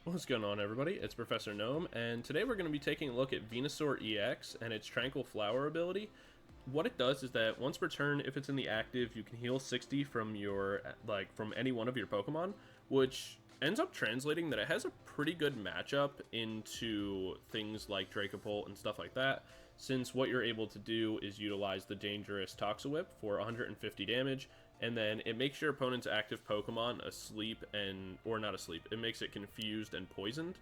What's going on, everybody? It's Professor Gnome, and today we're going to be taking a look at Venusaur EX and its Tranquil Flower ability. What it does is that once per turn, if it's in the active, you can heal 60 from from any one of your Pokemon, which ends up translating that it has a pretty good matchup into things like Dracopult and stuff like that, since what you're able to do is utilize the dangerous Toxawhip for 150 damage, and then it makes your opponent's active Pokemon asleep or not asleep, it makes it confused and poisoned.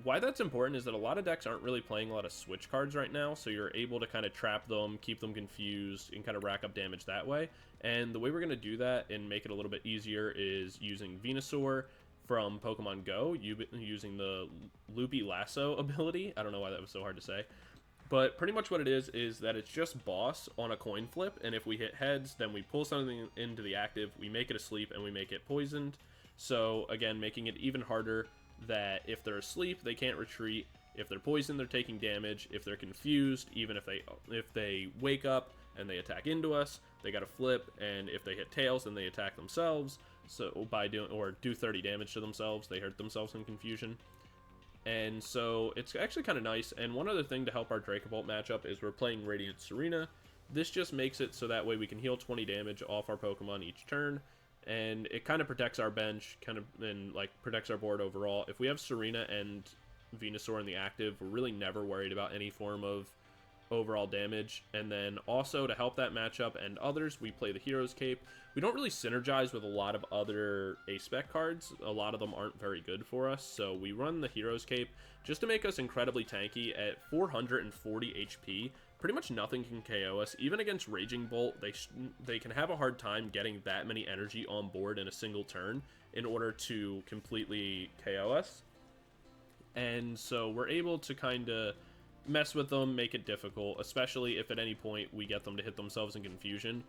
Why that's important is that a lot of decks aren't really playing a lot of switch cards right now, so you're able to kind of trap them, keep them confused, and kind of rack up damage that way. And the way we're going to do that and make it a little bit easier is using Venusaur from Pokemon Go, using the Loopy Lasso ability. I don't know why that was so hard to say. But pretty much what it is that it's just boss on a coin flip, and if we hit heads, then we pull something into the active, we make it asleep, and we make it poisoned. So again, making it even harder that if they're asleep, they can't retreat. If they're poisoned, they're taking damage. If they're confused, even if they wake up and they attack into us, they got to flip, and if they hit tails, then they attack themselves. So do 30 damage to themselves, they hurt themselves in confusion. And so it's actually kind of nice. And one other thing to help our Dracopult matchup is we're playing Radiant Tsareena. This just makes it so that way we can heal 20 damage off our Pokemon each turn, and it kind of protects our bench, and like protects our board overall. If we have Tsareena and Venusaur in the active, we're really never worried about any form of overall damage. And then also to help that matchup and others, we play the Hero's Cape. We don't really synergize with a lot of other A-Spec cards. A lot of them aren't very good for us, so we run the Hero's Cape just to make us incredibly tanky. At 440 HP, pretty much nothing can KO us. Even against Raging Bolt, they can have a hard time getting that many energy on board in a single turn in order to completely KO us. And so we're able to kind of mess with them, make it difficult, especially if at any point we get them to hit themselves in confusion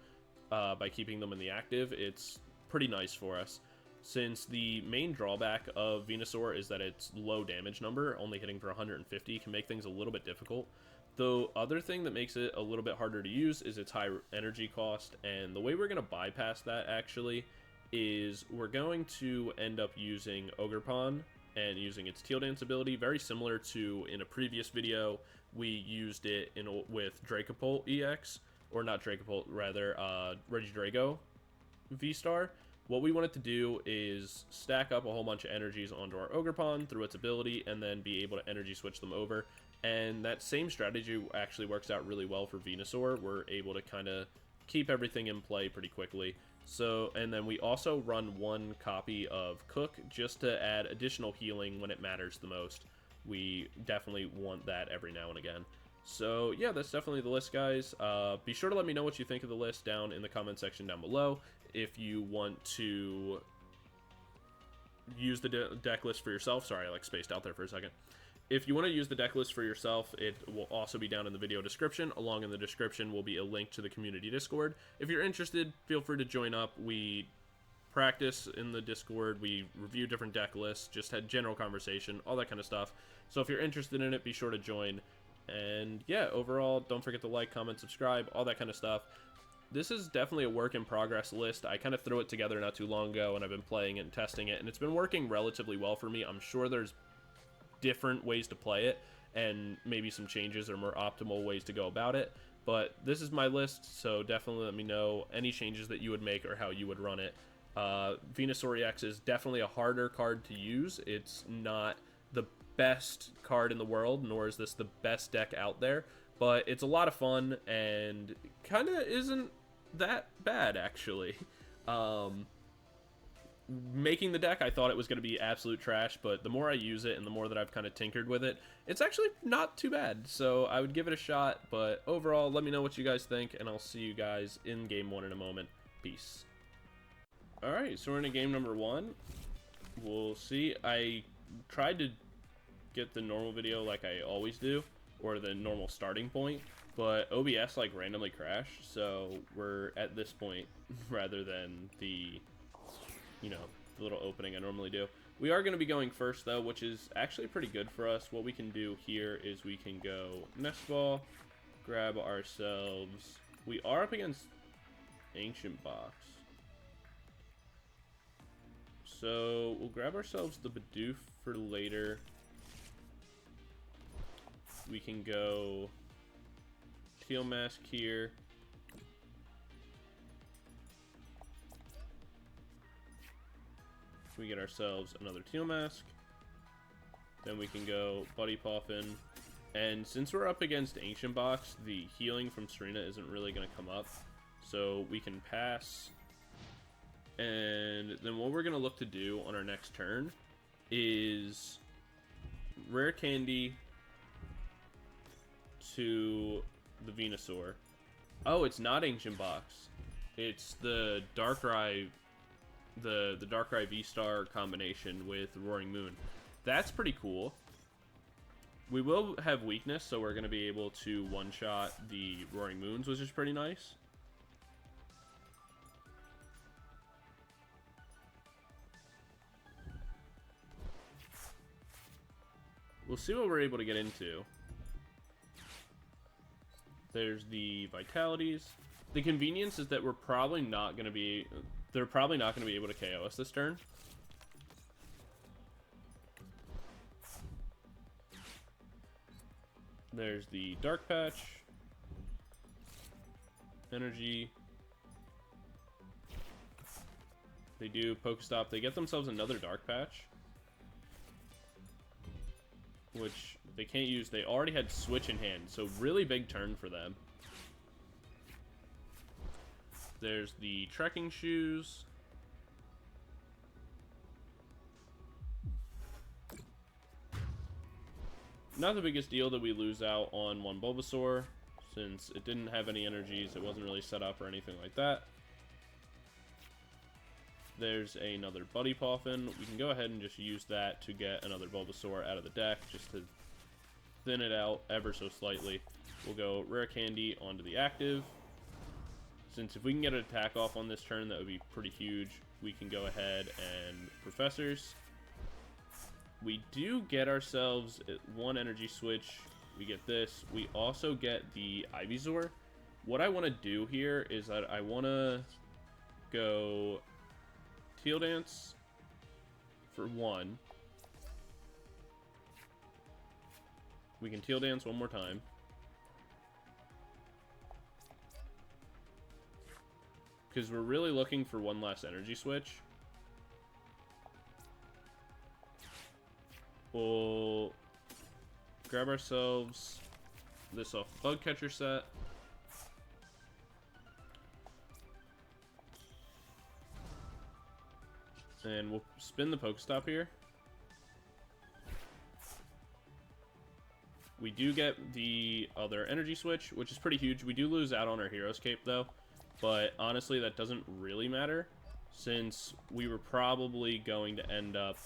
by keeping them in the active. It's pretty nice for us, since the main drawback of Venusaur is that its low damage number, only hitting for 150, can make things a little bit difficult. The other thing that makes it a little bit harder to use is its high energy cost, and the way we're going to bypass that actually is we're going to end up using Ogerpon and using its Teal Dance ability, very similar to in a previous video we used it with Dracopult EX, or not Dracopult, rather Regidrago V-Star. What we want it to do is stack up a whole bunch of energies onto our Ogerpon through its ability, and then be able to energy switch them over. And that same strategy actually works out really well for Venusaur. We're able to kind of keep everything in play pretty quickly. So, and then we also run one copy of Cook just to add additional healing when it matters the most. We definitely want that every now and again. So yeah, that's definitely the list, guys. Be sure to let me know what you think of the list down in the comment section down below. If you want to use the deck list for yourself, sorry, I like spaced out there for a second. If you want to use the deck list for yourself, it will also be down in the video description. Along in the description will be a link to the community Discord. If you're interested, feel free to join up. We practice in the Discord, we review different deck lists, just had general conversation, all that kind of stuff. So if you're interested in it, be sure to join. And yeah, overall, don't forget to like, comment, subscribe, all that kind of stuff. This is definitely a work in progress list. I kind of threw it together not too long ago, and I've been playing it and testing it, and it's been working relatively well for me. I'm sure there's different ways to play it, and maybe some changes or more optimal ways to go about it, but this is my list, so definitely let me know any changes that you would make or how you would run it. Venusaur EX is definitely a harder card to use. It's not the best card in the world, nor is this the best deck out there, but it's a lot of fun and kind of isn't that bad, actually. Making the deck, I thought it was going to be absolute trash, but the more I use it and the more that I've kind of tinkered with it, it's actually not too bad. So I would give it a shot, but overall, let me know what you guys think, and I'll see you guys in game one in a moment. Peace. Alright, so we're in game number one. We'll see. I tried to get the normal video like I always do, or the normal starting point, but OBS like randomly crashed, so we're at this point rather than the the little opening I normally do. We are going to be going first, though, which is actually pretty good for us. What we can do here is we can go Nest Ball, grab ourselves. We are up against Ancient Box. So we'll grab ourselves the Bidoof for later. We can go Teal Mask here. We get ourselves another Teal Mask. Then we can go Buddy Poffin. And since we're up against Ancient Box, the healing from Tsareena isn't really going to come up. So we can pass. And then what we're going to look to do on our next turn is Rare Candy to the Venusaur. Oh, it's not Ancient Box. It's the Darkrai, the Darkrai V-Star combination with Roaring Moon. That's pretty cool. We will have weakness, so we're going to be able to one-shot the Roaring Moons, which is pretty nice. We'll see what we're able to get into. There's the Vitalities. The convenience is that we're probably not going to be... They're probably not going to be able to KO us this turn. There's the Dark Patch. Energy. They do Pokestop. They get themselves another Dark Patch, which they can't use. They already had Switch in hand, so really big turn for them. There's the Trekking Shoes. Not the biggest deal that we lose out on one Bulbasaur, since it didn't have any energies, it wasn't really set up or anything like that. There's another Buddy Poffin. We can go ahead and just use that to get another Bulbasaur out of the deck, just to thin it out ever so slightly. We'll go Rare Candy onto the active. Since if we can get an attack off on this turn, that would be pretty huge. We can go ahead and Professors. We do get ourselves one Energy Switch. We get this. We also get the Ivysaur. What I want to do here is that I want to go Teal Dance for one. We can Teal Dance one more time. Because we're really looking for one last Energy Switch. We'll grab ourselves this off the Bug Catcher set. And we'll spin the Pokestop here. We do get the other Energy Switch, which is pretty huge. We do lose out on our Hero's Cape, though. But honestly, that doesn't really matter, since we were probably going to end up...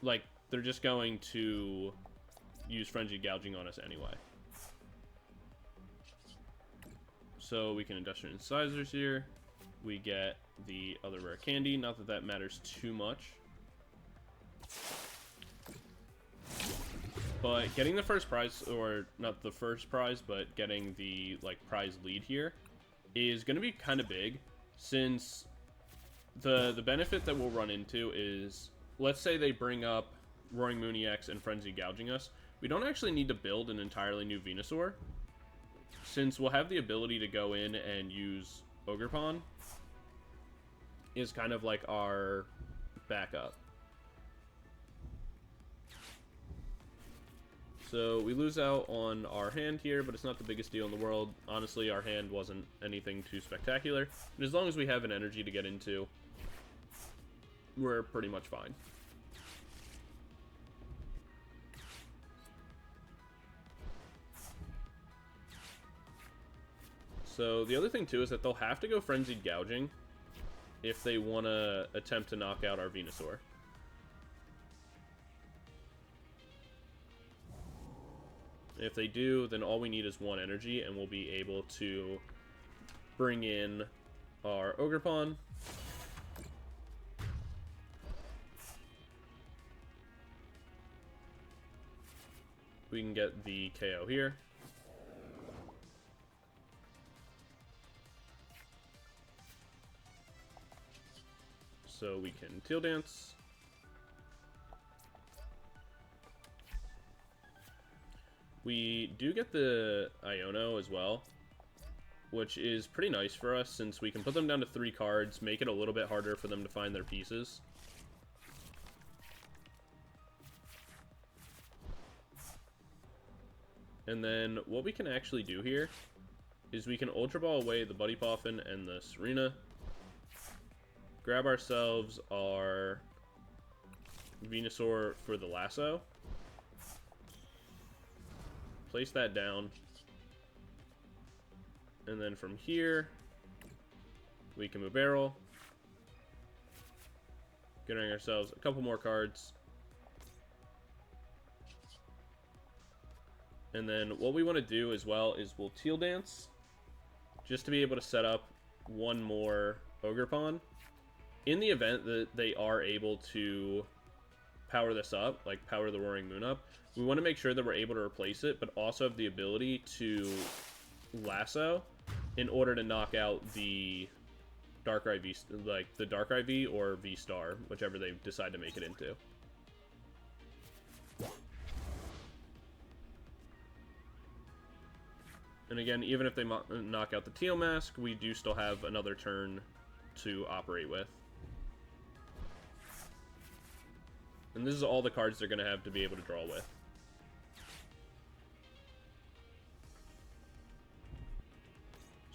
Like, they're just going to use Frenzied Gouging on us anyway. So we can Industrial Incisors here. We get the other Rare Candy. Not that that matters too much. But getting the first prize, or not the first prize, but getting the prize lead here is going to be kind of big, since the benefit that we'll run into is, let's say they bring up Roaring Moon EX and Frenzy Gouging us. We don't actually need to build an entirely new Venusaur, since we'll have the ability to go in and use Ogerpon is kind of like our backup. So we lose out on our hand here, but it's not the biggest deal in the world. Honestly, our hand wasn't anything too spectacular. And as long as we have an energy to get into, we're pretty much fine. So the other thing too is that they'll have to go Frenzied Gouging if they want to attempt to knock out our Venusaur. If they do, then all we need is one energy, and we'll be able to bring in our Ogerpon. We can get the KO here. So we can Teal Dance. We do get the Iono as well, which is pretty nice for us since we can put them down to 3 cards, make it a little bit harder for them to find their pieces. And then what we can actually do here is we can Ultra Ball away the Buddy Poffin and the Tsareena. Grab ourselves our Venusaur for the lasso. Place that down. And then from here, we can Bibarel. Getting ourselves a couple more cards. And then what we want to do as well is we'll Teal Dance just to be able to set up one more Ogerpon. In the event that they are able to power this up, like power the Roaring Moon up, we want to make sure that we're able to replace it, but also have the ability to lasso in order to knock out the Darkrai V, like the Darkrai V or V Star, whichever they decide to make it into. And again, even if they knock out the Teal Mask, we do still have another turn to operate with. And this is all the cards they're going to have to be able to draw with.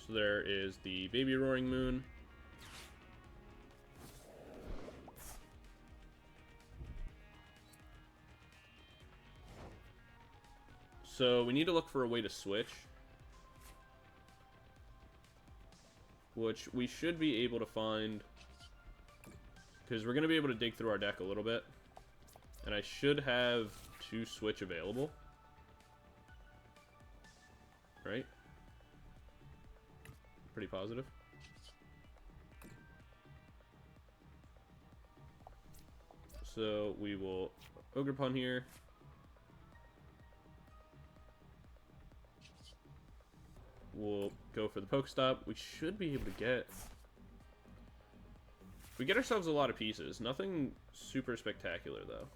So there is the Baby Roaring Moon. So we need to look for a way to switch, which we should be able to find, because we're going to be able to dig through our deck a little bit, and I should have 2 switch available, right? Pretty positive. So we will Ogerpon here. We'll go for the Pokestop. We should be able to get... We get ourselves a lot of pieces. Nothing super spectacular, though.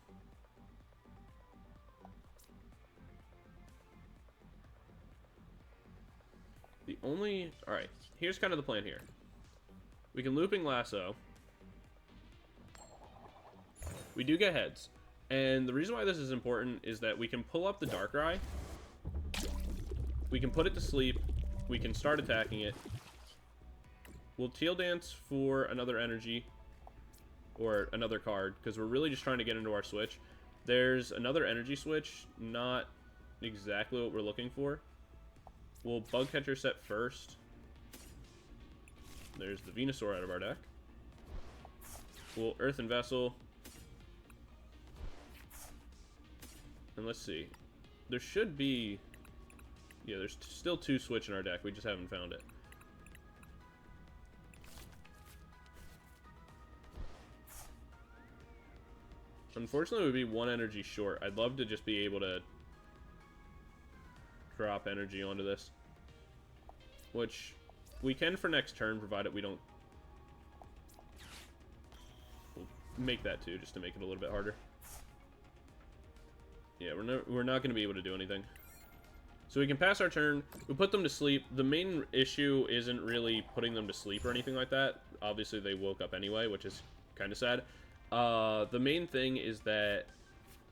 The only... Alright, here's kind of the plan here. We can Looping Lasso. We do get heads. And the reason why this is important is that we can pull up the Darkrai. We can put it to sleep. We can start attacking it. We'll Teal Dance for another energy. Or another card. Because we're really just trying to get into our switch. There's another energy switch. Not exactly what we're looking for. We'll Bug Catcher Set first. There's the Venusaur out of our deck. We'll Earthen Vessel. And let's see. There should be... Yeah, there's still 2 switch in our deck. We just haven't found it. Unfortunately, it would be 1 energy short. I'd love to just be able to drop energy onto this. Which we can for next turn, provided we don't... We'll make that too, just to make it a little bit harder. Yeah, we're not going to be able to do anything. So we can pass our turn. We put them to sleep. The main issue isn't really putting them to sleep or anything like that. Obviously, they woke up anyway, which is kind of sad. The main thing is that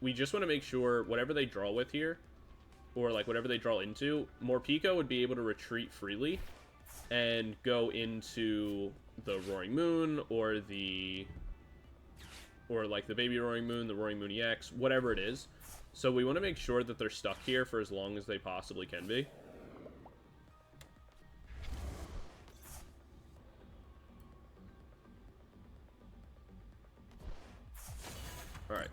we just want to make sure whatever they draw with here, or like whatever they draw into, Morpeko would be able to retreat freely and go into the Roaring Moon or like the Baby Roaring Moon, the Roaring Moon EX, whatever it is. So we want to make sure that they're stuck here for as long as they possibly can be. Alright.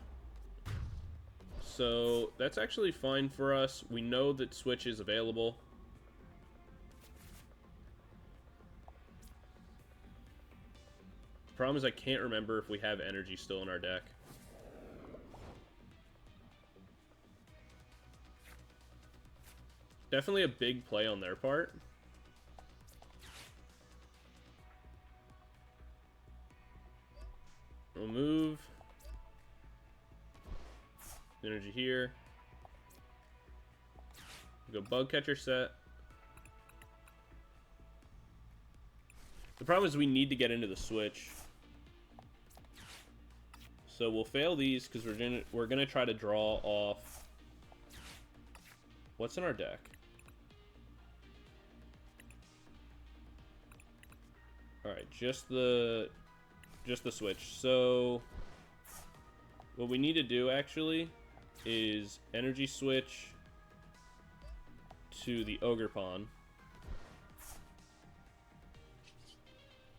So that's actually fine for us. We know that Switch is available. The problem is I can't remember if we have energy still in our deck. Definitely a big play on their part. Energy here. We'll go Bug Catcher Set. The problem is we need to get into the switch. So we'll fail these because we're gonna try to draw off. What's in our deck? All right, just the switch. So what we need to do actually is Energy Switch to the Ogerpon.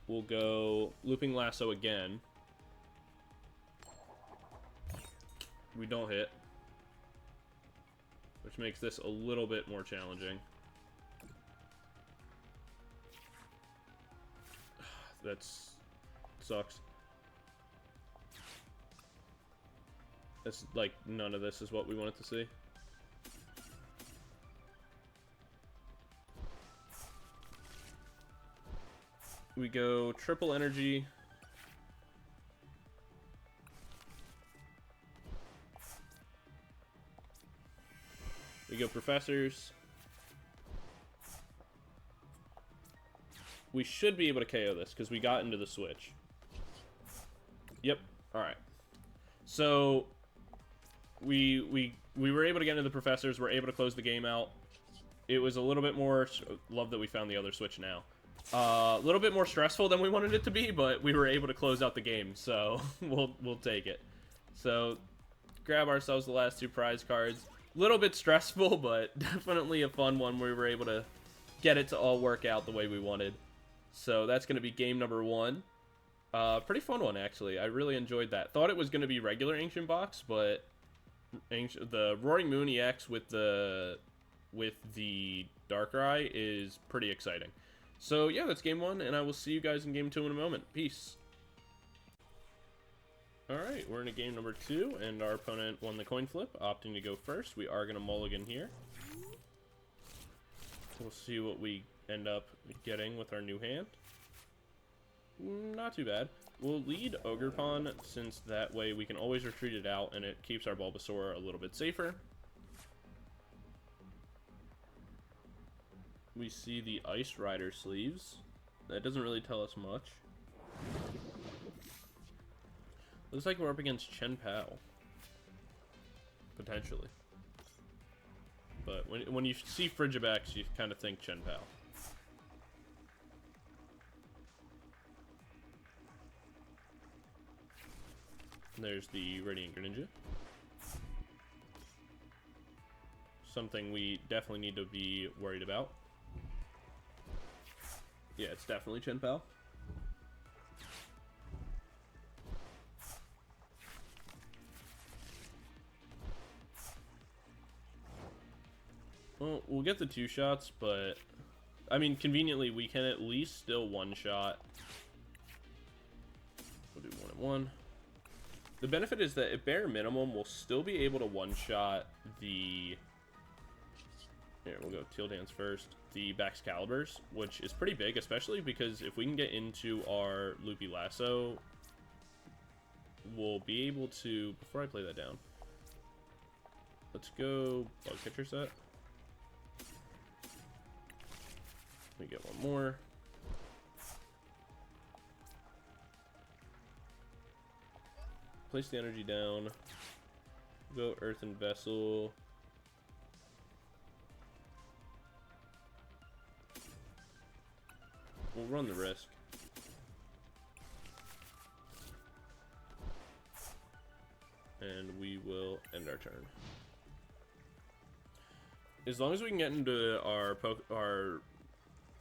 We'll go Looping Lasso again. We don't hit, which makes this a little bit more challenging. That's sucks. That's like none of this is what we wanted to see. We go triple energy. We go professors. We should be able to KO this because we got into the switch. Yep. All right. So we were able to get into the professors. We're able to close the game out. It was a little bit more. Love that we found the other switch now. A little bit more stressful than we wanted it to be, but we were able to close out the game, so we'll take it. So grab ourselves the last two prize cards. Little bit stressful, but definitely a fun one where we were able to get it to all work out the way we wanted. So that's going to be game number 1. Pretty fun one, actually. I really enjoyed that. Thought it was going to be regular Ancient Box, but the Roaring Moon EX with the Darkrai is pretty exciting. So yeah, that's game 1, and I will see you guys in game 2 in a moment. Peace. Alright, we're in a game number 2, and our opponent won the coin flip, opting to go first. We are going to mulligan here. We'll see what we end up getting with our new hand. Not too bad. We'll lead Ogerpon, since that way we can always retreat it out, and it keeps our Bulbasaur a little bit safer. We see the Ice Rider sleeves. That doesn't really tell us much. Looks like we're up against chien-pao. Potentially. But when you see Frigibax, you kind of think chien-pao. There's the Radiant Greninja. Something we definitely need to be worried about. Yeah, it's definitely chien-pao. Well, we'll get the 2 shots, but I mean, conveniently, we can at least still one-shot. We'll do 1 and 1. The benefit is that at bare minimum, we'll still be able to one-shot the... Here, we'll go Teal Dance first. The Baxcaliburs, which is pretty big, especially because if we can get into our Loopy Lasso, we'll be able to... Before I play that down, let's go Bug Catcher Set. We get 1 more. Place the energy down. Go Earthen Vessel. We'll run the risk. And we will end our turn. As long as we can get into our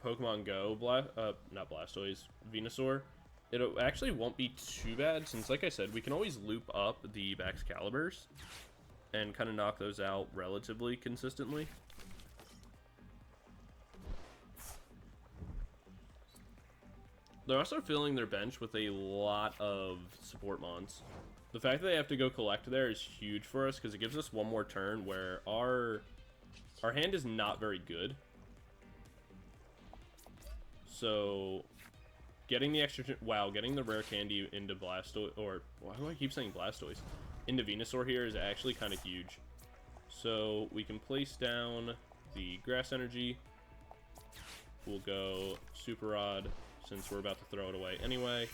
Pokemon Go, not Blastoise, Venusaur, it actually won't be too bad, since, like I said, we can always loop up the Baxcaliburs and kind of knock those out relatively consistently. They're also filling their bench with a lot of support mons. The fact that they have to go collect there is huge for us, because it gives us 1 more turn where our hand is not very good. So, getting the extra... Wow, getting the Rare Candy into Blastoise... Or, why do I keep saying Blastoise? into Venusaur here is actually kind of huge. So we can place down the Grass Energy. We'll go Super Rod since we're about to throw it away anyway.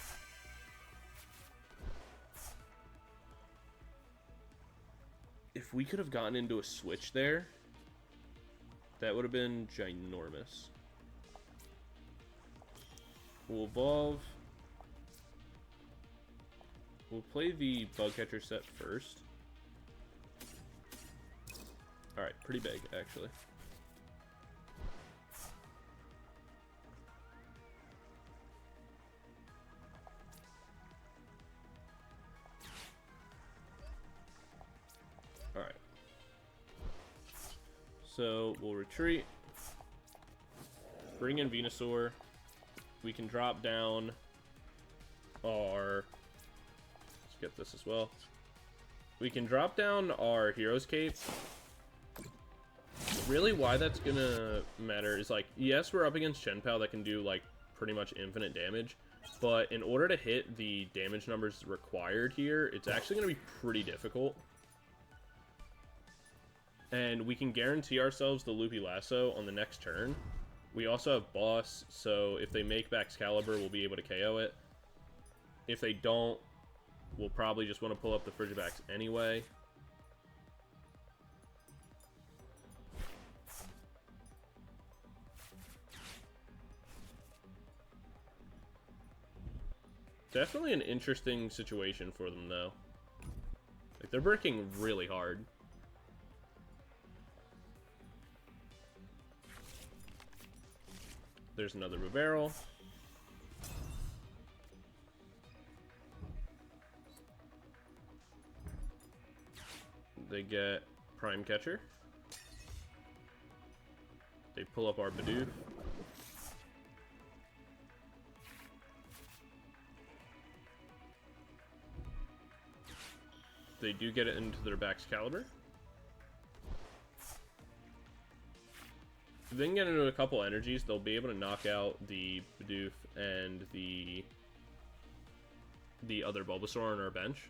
If we could have gotten into a switch there, that would have been ginormous. We'll evolve. We'll play the Bug Catcher set first. Alright, pretty big, actually. Alright. So, we'll retreat. Bring in Venusaur. We can drop down our... Let's get this as well. We can drop down our Hero's Cape. Really, why that's gonna matter is, like, yes, we're up against chien-pao that can do, like, pretty much infinite damage, but in order to hit the damage numbers required here, it's actually gonna be pretty difficult. And we can guarantee ourselves the Loopy Lasso on the next turn. We also have Boss, so if they make Baxcalibur, we'll be able to KO it. If they don't, we'll probably just want to pull up the Frigibax anyway. Definitely an interesting situation for them, though. Like, they're bricking really hard. There's another Bibarel. They get Prime Catcher. They pull up our Bidoof. They do get it into their Baxcalibur. If they can get into a couple energies, they'll be able to knock out the Bidoof and the other Bulbasaur on our bench.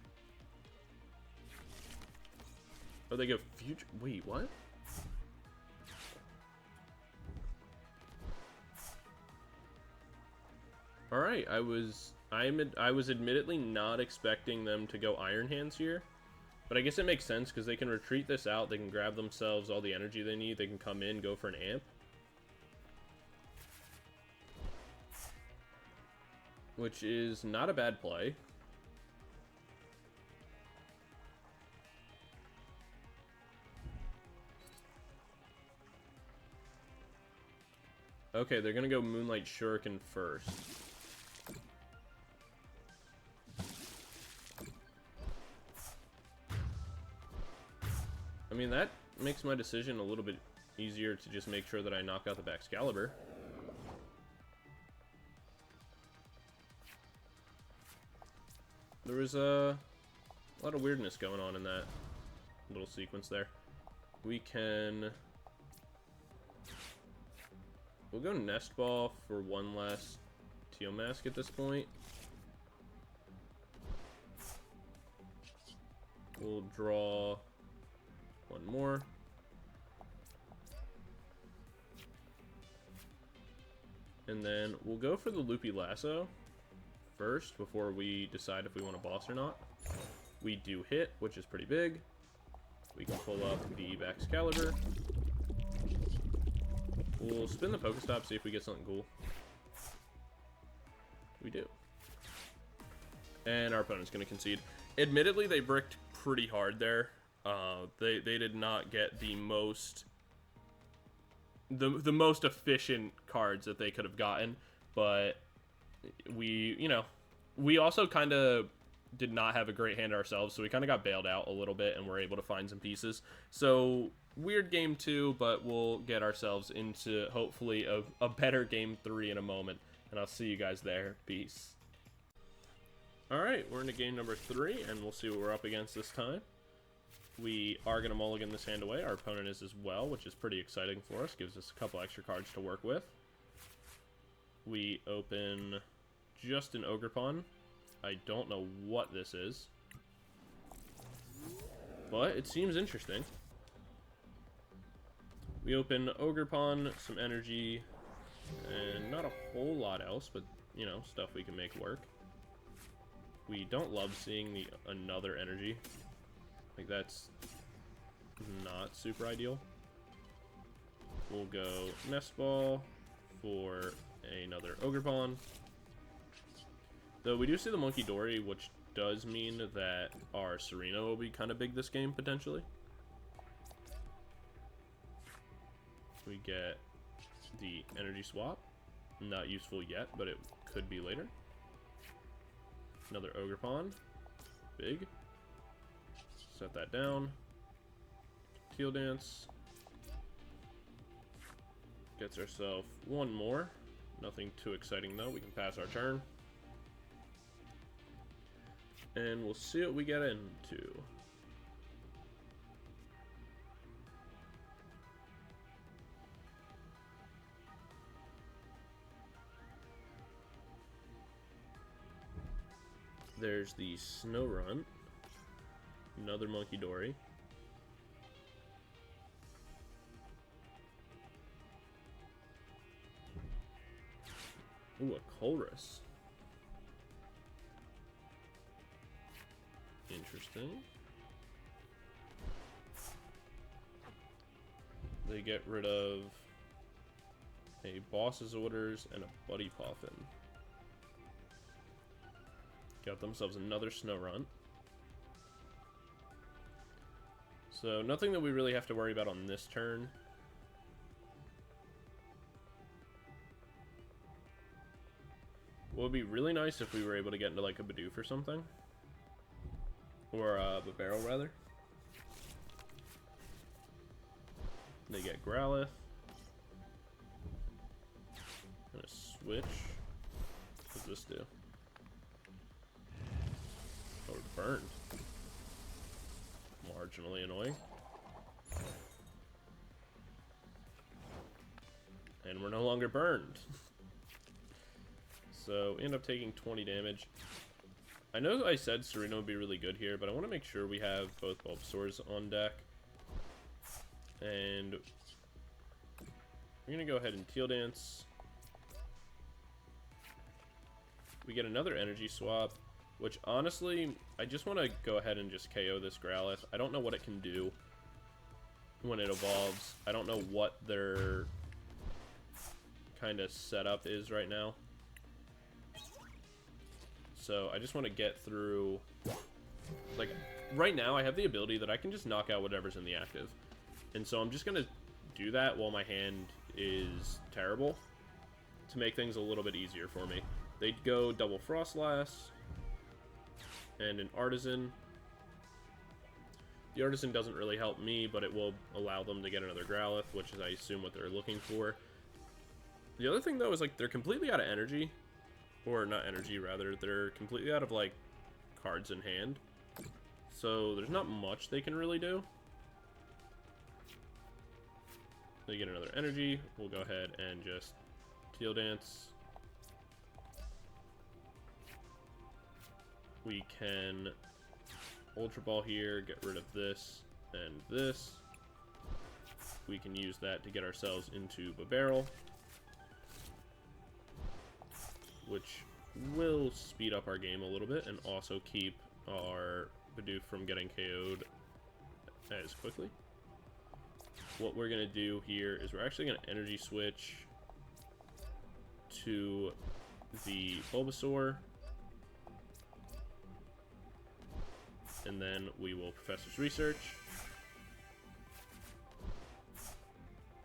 Oh, they go future. Wait, what? All right, I was admittedly not expecting them to go Iron Hands here, but I guess it makes sense because they can retreat this out. They can grab themselves all the energy they need. They can come in, go for an amp, which is not a bad play. Okay, they're gonna go Moonlight Shuriken first. I mean, that makes my decision a little bit easier to just make sure that I knock out the Baxcalibur. There was a lot of weirdness going on in that little sequence there. We can... We'll go Nest Ball for one last Teal Mask at this point. We'll draw one more. And then we'll go for the Loopy Lasso first before we decide if we want a boss or not. We do hit, which is pretty big. We can pull up the Baxcalibur. We'll spin the Pokestop, see if we get something cool. We do. And our opponent's going to concede. Admittedly, they bricked pretty hard there. They did not get the most efficient cards that they could have gotten, but we also kind of did not have a great hand ourselves, so we kind of got bailed out a little bit and were able to find some pieces. So weird game 2, but we'll get ourselves into hopefully a better game 3 in a moment, and I'll see you guys there. Peace. Alright, we're into game number 3, and we'll see what we're up against this time. We are going to mulligan this hand away. Our opponent is as well, which is pretty exciting for us. Gives us a couple extra cards to work with. We open just an Ogerpon. I don't know what this is. but it seems interesting. We open Ogerpon, some energy, and not a whole lot else, but, you know, stuff we can make work. We don't love seeing the another energy. Like, that's not super ideal. We'll go Nest Ball for another Ogerpon. Though we do see the Monkey Dory, which does mean that our Tsareena will be kind of big this game, potentially. We get the energy swap. Not useful yet, but it could be later. Another Ogerpon. Big. Set that down. Teal Dance. Gets ourselves one more. Nothing too exciting though. We can pass our turn. And we'll see what we get into. There's the Snow Runt. Another Monkey Dory. Ooh, a Colress. Interesting. They get rid of a Boss's Orders and a Buddy Poffin. Got themselves another Snow Runt. So nothing that we really have to worry about on this turn. What would be really nice if we were able to get into like a Bidoof or something. Or a Bibarel rather. They get Growlithe. And a Switch. What does this do? Oh, we're burned. Marginally annoying. And we're no longer burned. So we end up taking 20 damage. I know I said Tsareena would be really good here, but I want to make sure we have both Bulbasaurs on deck. And we're going to go ahead and Teal Dance. We get another energy swap, which honestly, I just want to go ahead and just KO this Growlithe. I don't know what it can do when it evolves. I don't know what their kind of setup is right now. So I just want to get through, like, right now I have the ability that I can just knock out whatever's in the active. And so I'm just going to do that while my hand is terrible to make things a little bit easier for me. They'd go double Frostlass and an Artisan. The Artisan doesn't really help me, but it will allow them to get another Growlithe, which is, I assume, what they're looking for. The other thing, though, is, like, they're completely out of energy. Or not energy, rather. They're completely out of, like, cards in hand. So there's not much they can really do. They get another energy. We'll go ahead and just Teal Dance. We can Ultra Ball here, get rid of this and this. We can use that to get ourselves into Bibarel, which will speed up our game a little bit and also keep our Bidoof from getting KO'd as quickly. What we're going to do here is we're actually going to energy switch to the Bulbasaur, and then we will Professor's Research.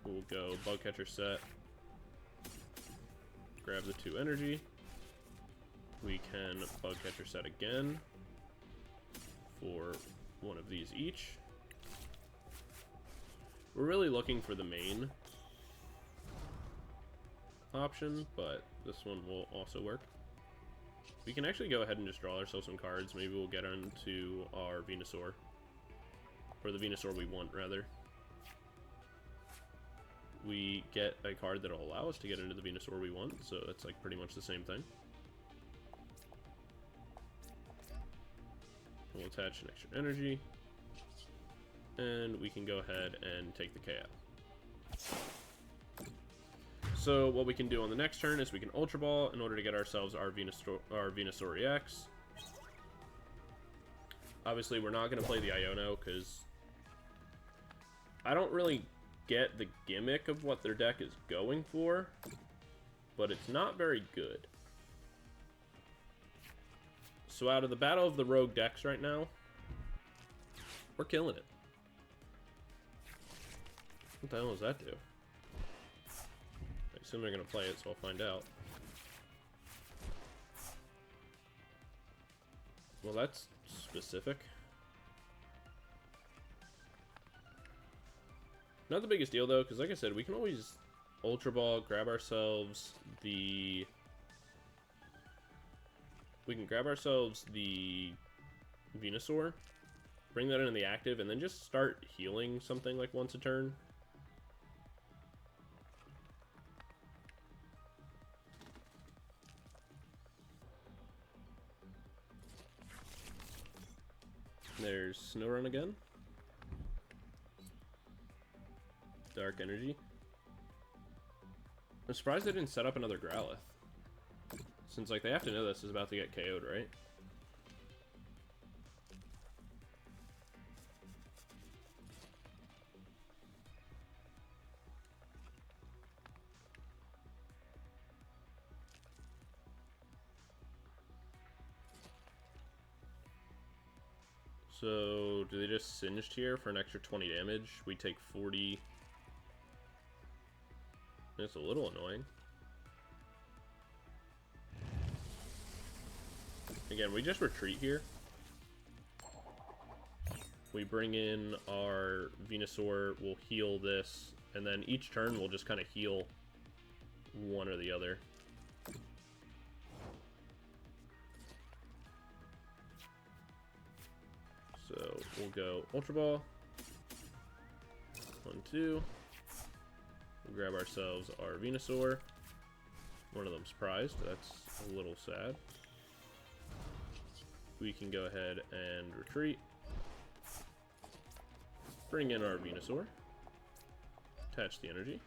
We'll go Bug Catcher Set, grab the 2 energy. We can Bug Catcher Set again for one of these each. We're really looking for the main option, but this one will also work. We can actually go ahead and just draw ourselves some cards. Maybe we'll get into our Venusaur. Or the Venusaur we want, rather. We get a card that will allow us to get into the Venusaur we want, so that's like pretty much the same thing. We'll attach an extra energy. and we can go ahead and take the KO. So what we can do on the next turn is we can Ultra Ball in order to get ourselves our Venusaur EX. Obviously, we're not going to play the Iono because I don't really get the gimmick of what their deck is going for, but it's not very good. So out of the battle of the rogue decks right now, we're killing it. What the hell does that do? I assume they're going to play it, so I'll find out. Well, that's specific. Not the biggest deal, though, because like I said, we can always Ultra Ball, grab ourselves the... We can grab ourselves the Venusaur, bring that into the active, and then just start healing something like once a turn. There's Snowrun again. Dark Energy. I'm surprised they didn't set up another Growlithe. Since, like, they have to know this is about to get KO'd, right? So, do they just Singed here for an extra 20 damage? We take 40. It's a little annoying. Again, we just retreat here. We bring in our Venusaur, we'll heal this, and then each turn we'll just kind of heal one or the other. So we'll go Ultra Ball. 1, 2. We'll grab ourselves our Venusaur. One of them's prized. That's a little sad. We can go ahead and retreat. Bring in our Venusaur. Attach the energy.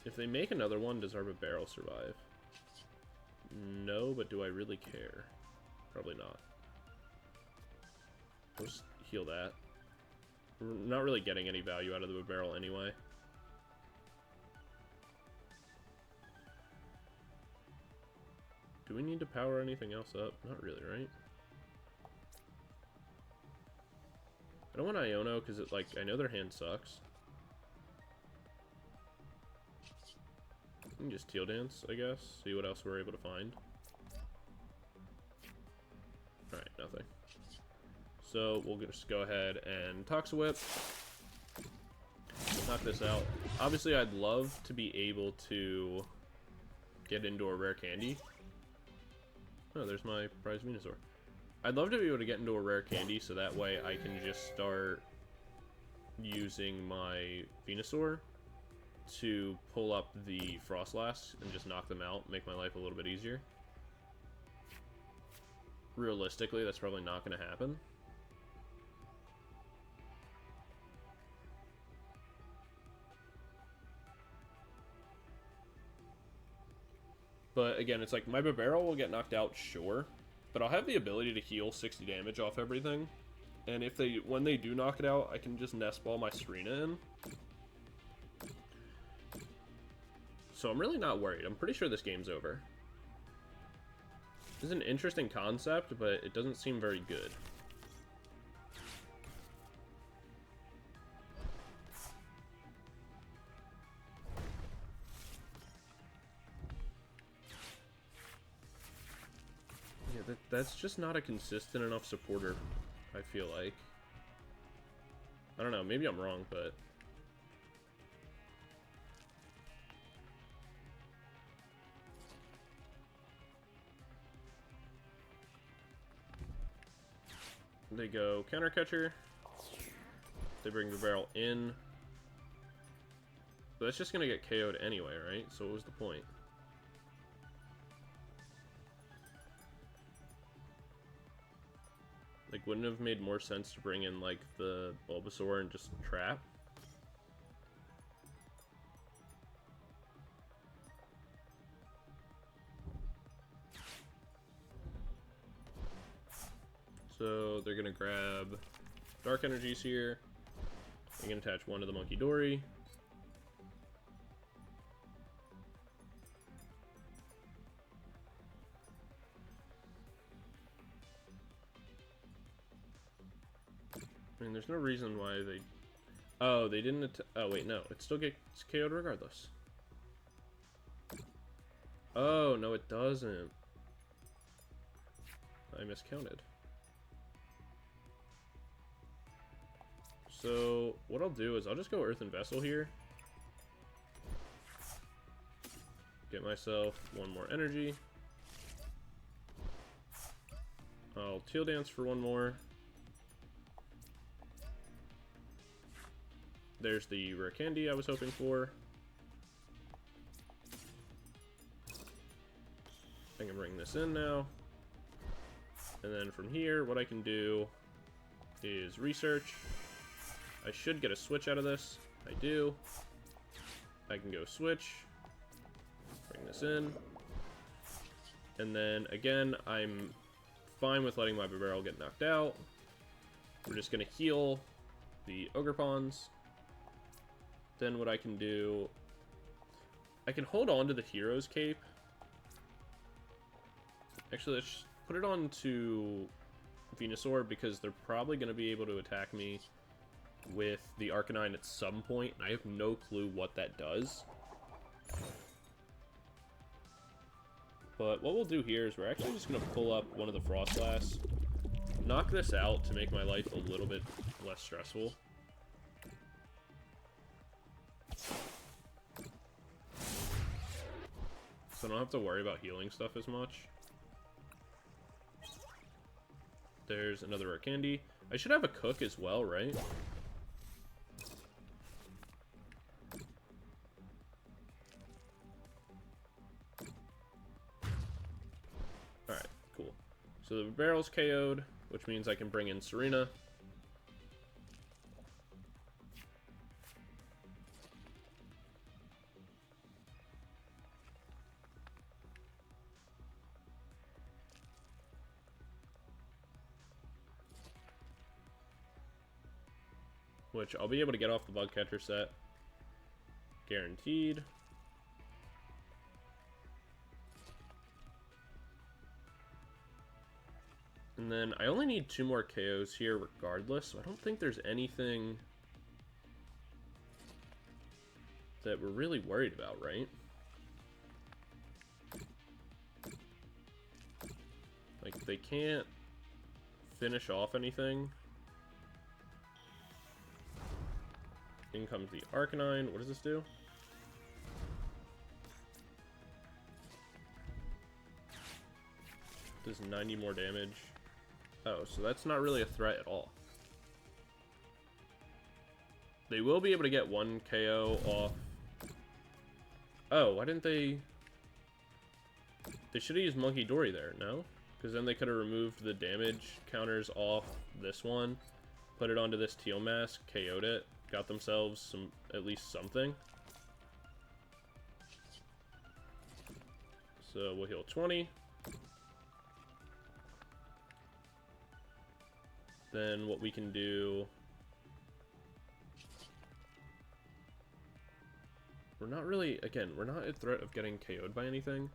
If they make another one, does our Bibarel survive? No, but do I really care? Probably not. We'll just heal that. We're not really getting any value out of the Bibarel anyway. Do we need to power anything else up? Not really, right? I don't want Iono because it, like, I know their hand sucks. We can just Teal Dance, I guess. See what else we're able to find. Alright, nothing. So we'll just go ahead and Toxa Whip. Knock this out. Obviously, I'd love to be able to get into a Rare Candy. Oh, there's my prized Venusaur. I'd love to be able to get into a Rare Candy so that way I can just start using my Venusaur to pull up the Frostlass and just knock them out, make my life a little bit easier. Realistically, that's probably not going to happen. But again, it's like my Bibarel will get knocked out, sure, but I'll have the ability to heal 60 damage off everything. And if when they do knock it out, I can just Nest Ball my Tsareena in. So I'm really not worried. I'm pretty sure this game's over. This is an interesting concept, but it doesn't seem very good. Yeah, that's just not a consistent enough supporter, I feel like. I don't know, maybe I'm wrong, but... They go Counter Catcher. They bring the barrel in. But that's just going to get KO'd anyway, right? So what was the point? Like, wouldn't it have made more sense to bring in, like, the Bulbasaur and just trap? So they're gonna grab Dark Energies here. They can attach one to the Monkey Dory. I mean, there's no reason why they... Oh, they didn't... Oh, wait, no. It still gets KO'd regardless. Oh, no, it doesn't. I miscounted. So, what I'll do is I'll just go Earthen Vessel here. Get myself one more energy. I'll Teal Dance for one more. There's the Rare Candy I was hoping for. I can bring this in now. And then from here, what I can do is research. I should get a switch out of this. I do. I can go switch. Bring this in. And then, again, I'm fine with letting my Bibarel get knocked out. We're just going to heal the Ogerpons. Then what I can do... I can hold on to the Hero's Cape. Actually, let's put it on to Venusaur because they're probably going to be able to attack me with the Arcanine at some point, and I have no clue what that does. But what we'll do here is we're actually just going to pull up one of the Frostlass, knock this out to make my life a little bit less stressful. So I don't have to worry about healing stuff as much. There's another Rare Candy. I should have a Cook as well, right? Alright, cool. So the Bibarel's KO'd, which means I can bring in Tsareena. Which I'll be able to get off the Bug Catcher set. Guaranteed. And then I only need 2 more KOs here regardless, so I don't think there's anything that we're really worried about, right? Like, they can't finish off anything. In comes the Arcanine. What does this do? Does 90 more damage. Oh, so that's not really a threat at all. They will be able to get 1 KO off. Oh, why didn't they... They should have used Monkey Dory there, no? Because then they could have removed the damage counters off this one, put it onto this Teal mask, KO'd it, got themselves some, at least something. So we'll heal 20. Then what we can do... We're not really, again, we're not at threat of getting KO'd by anything.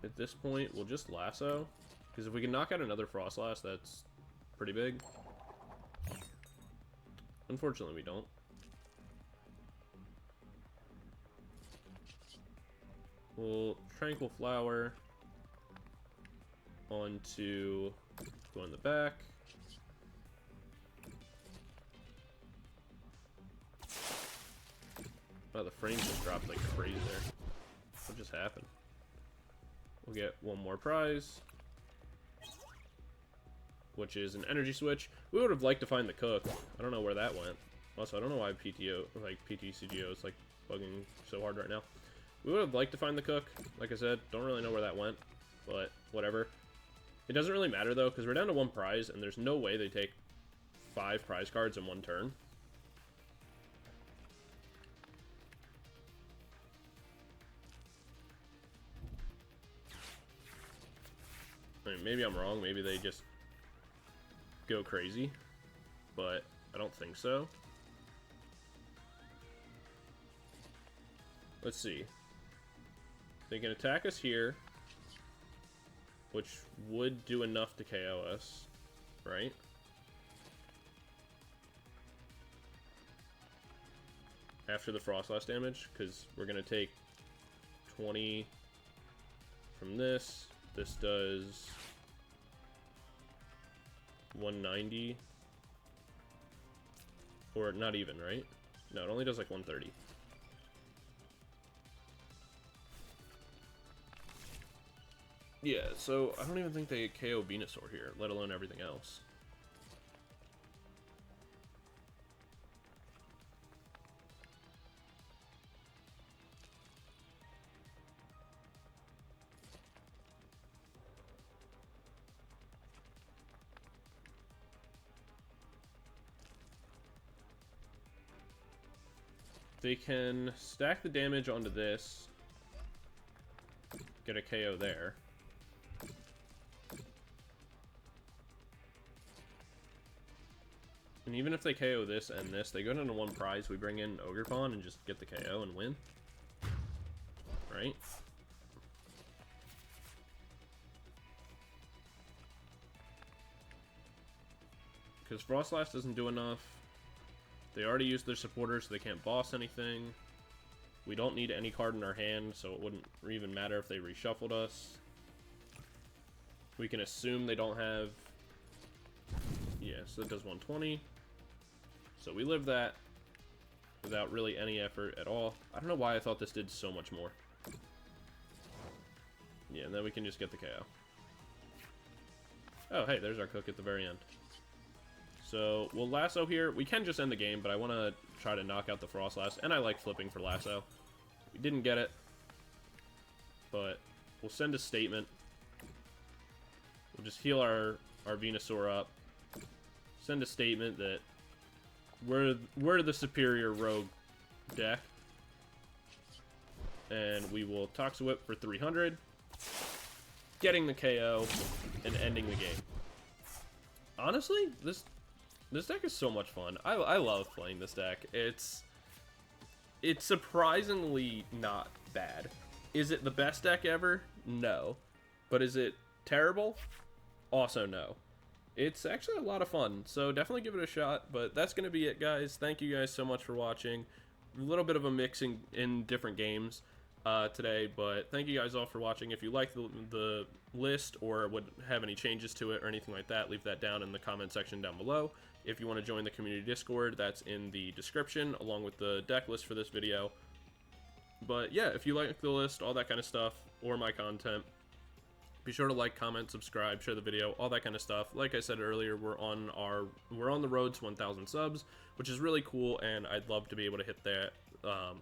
At this point, we'll just Lasso. Because if we can knock out another Frostlass, that's pretty big. Unfortunately, we don't. We'll Tranquil Flower onto... Go in the back. Oh, the frames just dropped like crazy there. What just happened? We'll get 1 more prize, which is an Energy Switch. We would have liked to find the Cook. I don't know where that went. Also, I don't know why PT-CGO is like bugging so hard right now. We would have liked to find the Cook. Like I said, don't really know where that went, but whatever. It doesn't really matter, though, because we're down to 1 prize, and there's no way they take 5 prize cards in 1 turn. I mean, maybe I'm wrong. Maybe they just go crazy, but I don't think so. Let's see. They can attack us here, which would do enough to KO us, right? After the Frostlass damage, because we're going to take 20 from this. This does 190. Or not even, right? No, it only does like 130. Yeah, so I don't even think they KO Venusaur here, let alone everything else. They can stack the damage onto this, get a KO there. And even if they KO this and this, they go down to 1 prize, we bring in Ogerpon and just get the KO and win. Right? Because Frostlass doesn't do enough. They already used their supporters, so they can't boss anything. We don't need any card in our hand, so it wouldn't even matter if they reshuffled us. We can assume they don't have... Yeah, so it does 120. So we live that without really any effort at all. I don't know why I thought this did so much more. Yeah, and then we can just get the KO. Oh, hey, there's our Cook at the very end. So, we'll Lasso here. We can just end the game, but I want to try to knock out the Frostlass. And I like flipping for Lasso. We didn't get it. But we'll send a statement. We'll just heal our Venusaur up. Send a statement that we're the superior rogue deck. And we will Toxic Whip for 300. Getting the KO and ending the game. Honestly, this deck is so much fun. I love playing this deck. It's surprisingly not bad. Is it the best deck ever? No. But is it terrible? Also no. It's actually a lot of fun, so definitely give it a shot. But that's going to be it, guys. Thank you guys so much for watching. A little bit of a mixing in different games today, but thank you guys all for watching. If you like the list or would have any changes to it or anything like that, leave that down in the comment section down below. If you want to join the community Discord, that's in the description along with the deck list for this video. But yeah, if you like the list, all that kind of stuff, or my content, be sure to like, comment, subscribe, share the video, all that kind of stuff. Like I said earlier, we're on the road to 1,000 subs, which is really cool, and I'd love to be able to hit that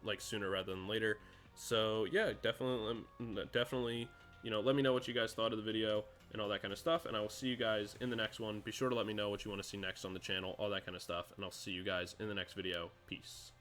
like sooner rather than later. So yeah, definitely, you know, let me know what you guys thought of the video and all that kind of stuff, and I will see you guys in the next one. Be sure to let me know what you want to see next on the channel, all that kind of stuff, and I'll see you guys in the next video. Peace.